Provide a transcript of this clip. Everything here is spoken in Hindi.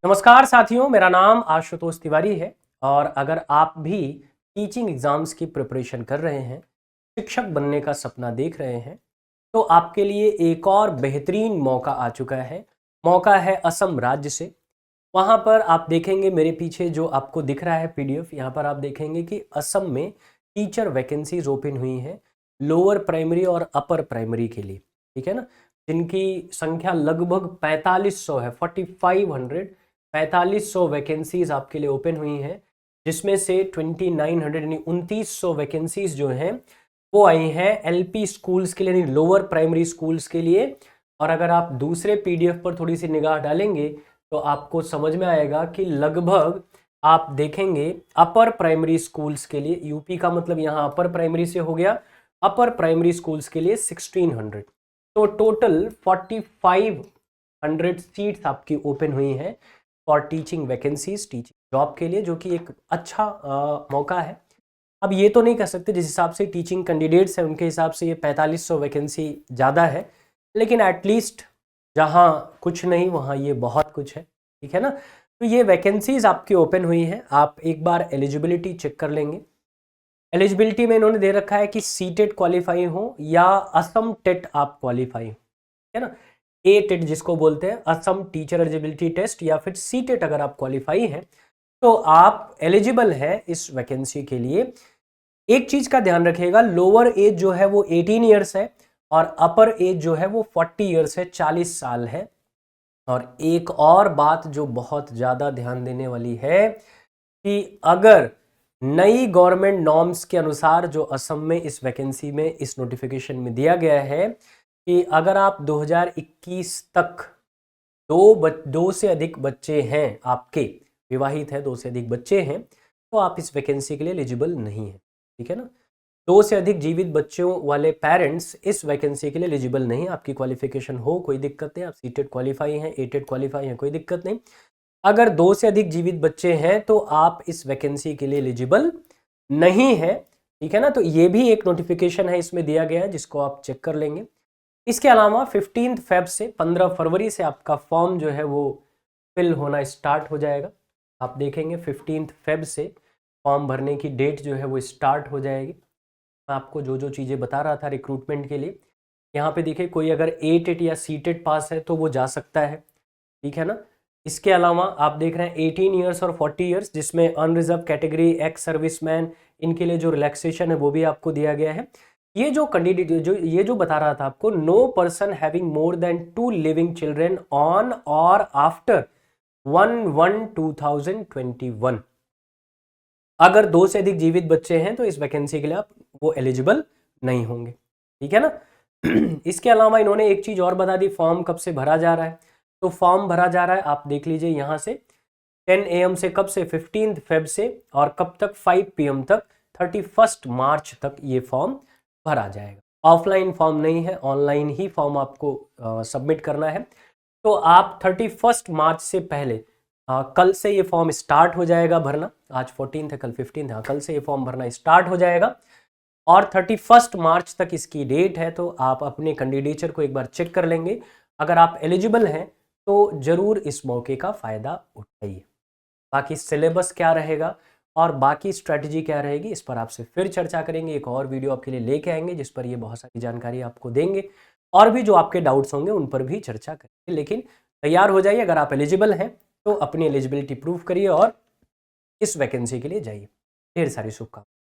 नमस्कार साथियों, मेरा नाम आशुतोष तिवारी है और अगर आप भी टीचिंग एग्जाम्स की प्रिपरेशन कर रहे हैं, शिक्षक बनने का सपना देख रहे हैं, तो आपके लिए एक और बेहतरीन मौका आ चुका है। मौका है असम राज्य से। वहाँ पर आप देखेंगे मेरे पीछे जो आपको दिख रहा है पीडीएफ, यहाँ पर आप देखेंगे कि असम में टीचर वैकेंसीज ओपन हुई हैं लोअर प्राइमरी और अपर प्राइमरी के लिए, ठीक है ना, जिनकी संख्या लगभग 4500 है। 4500 वैकेंसीज आपके लिए ओपन हुई हैं, जिसमें से 2900 यानी 2900 वैकेंसीज जो हैं वो आई हैं एलपी स्कूल्स के लिए, यानी लोअर प्राइमरी स्कूल्स के लिए। और अगर आप दूसरे पीडीएफ पर थोड़ी सी निगाह डालेंगे तो आपको समझ में आएगा कि लगभग आप देखेंगे अपर प्राइमरी स्कूल्स के लिए, यूपी का मतलब यहाँ अपर प्राइमरी से हो गया, अपर प्राइमरी स्कूल्स के लिए 1600। तो टोटल 4500 सीट्स आपकी ओपन हुई हैं for teaching vacancies, teaching job के लिए, जो कि एक अच्छा मौका है। अब ये तो नहीं कह सकते जिस हिसाब से टीचिंग कैंडिडेट्स हैं उनके हिसाब से ये 4500 वैकेंसी ज़्यादा है, लेकिन एटलीस्ट जहाँ कुछ नहीं वहाँ ये बहुत कुछ है, ठीक है ना। तो ये वैकेंसीज आपकी ओपन हुई हैं, आप एक बार एलिजिबिलिटी चेक कर लेंगे। एलिजिबिलिटी में इन्होंने दे रखा है कि सीटेट क्वालिफाई हो या असम टेट आप क्वालिफाई हो, है ना। ए टेट जिसको बोलते हैं, असम टीचर एलिजिबिलिटी टेस्ट, या फिर सी टेट अगर आप क्वालिफाई हैं तो आप एलिजिबल हैं इस वैकेंसी के लिए। एक चीज का ध्यान रखिएगा, लोअर एज जो है वो 18 ईयर्स है और अपर एज जो है वो 40 ईयर्स है, 40 साल है। और एक और बात जो बहुत ज्यादा ध्यान देने वाली है कि अगर नई गवर्नमेंट नॉर्म्स के अनुसार जो असम में इस वैकेंसी में इस नोटिफिकेशन में दिया गया है कि अगर आप 2021 तक दो से अधिक बच्चे हैं, आपके विवाहित है, 2 से अधिक बच्चे हैं, तो आप इस वैकेंसी के लिए एलिजिबल नहीं है, ठीक है ना। 2 से अधिक जीवित बच्चों वाले पेरेंट्स इस वैकेंसी के लिए एलिजिबल नहीं। आपकी क्वालिफिकेशन हो कोई दिक्कत नहीं, आप सीटेट क्वालिफाई हैं, एटेट क्वालिफाई हैं, कोई दिक्कत नहीं। अगर 2 से अधिक जीवित बच्चे हैं तो आप इस वैकेंसी के लिए एलिजिबल नहीं है, ठीक है ना। तो ये भी एक नोटिफिकेशन है इसमें दिया गया है जिसको आप चेक कर लेंगे। इसके अलावा 15 फेब से 15 फरवरी से आपका फॉर्म जो है वो फिल होना स्टार्ट हो जाएगा। आप देखेंगे 15 फेब से फॉर्म भरने की डेट जो है वो स्टार्ट हो जाएगी। मैं आपको जो जो चीज़ें बता रहा था रिक्रूटमेंट के लिए, यहाँ पे देखिए कोई अगर ए टेट या सी टेट पास है तो वो जा सकता है, ठीक है ना। इसके अलावा आप देख रहे हैं 18 ईयर्स और 40 ईयर्स, जिसमें अनरिजर्व कैटेगरी, एक्स सर्विसमैन, इनके लिए जो रिलैक्सेशन है वो भी आपको दिया गया है। ये जो कैंडिडेट जो बता रहा था आपको, no person having more than 2 living children on or after 1/1/2021। अगर 2 से अधिक जीवित बच्चे हैं तो इस वैकेंसी के लिए आप वो एलिजिबल नहीं होंगे, ठीक है ना। इसके अलावा इन्होंने एक चीज और बता दी, फॉर्म कब से भरा जा रहा है। तो फॉर्म भरा जा रहा है, आप देख लीजिए यहाँ से 10 AM से, कब से, 15 फेब से, और कब तक, 5 PM तक, 31 मार्च तक ये फॉर्म भरा जाएगा। ऑफलाइन फॉर्म नहीं है, ऑनलाइन ही फॉर्म आपको सबमिट करना है। तो आप 31 मार्च से पहले, कल से ये फॉर्म स्टार्ट हो जाएगा भरना। आज 14 है, कल 15 है, कल से ये फॉर्म भरना स्टार्ट हो जाएगा और 31 मार्च तक इसकी डेट है। तो आप अपने कैंडिडेचर को एक बार चेक कर लेंगे। अगर आप एलिजिबल हैं तो जरूर इस मौके का फायदा उठाइए। बाकी सिलेबस क्या रहेगा और बाकी स्ट्रेटजी क्या रहेगी, इस पर आपसे फिर चर्चा करेंगे। एक और वीडियो आपके लिए लेके आएंगे जिस पर ये बहुत सारी जानकारी आपको देंगे और भी जो आपके डाउट्स होंगे उन पर भी चर्चा करेंगे। लेकिन तैयार हो जाइए, अगर आप एलिजिबल हैं तो अपनी एलिजिबिलिटी प्रूव करिए और इस वैकेंसी के लिए जाइए। ढेर सारी शुभकामनाएं।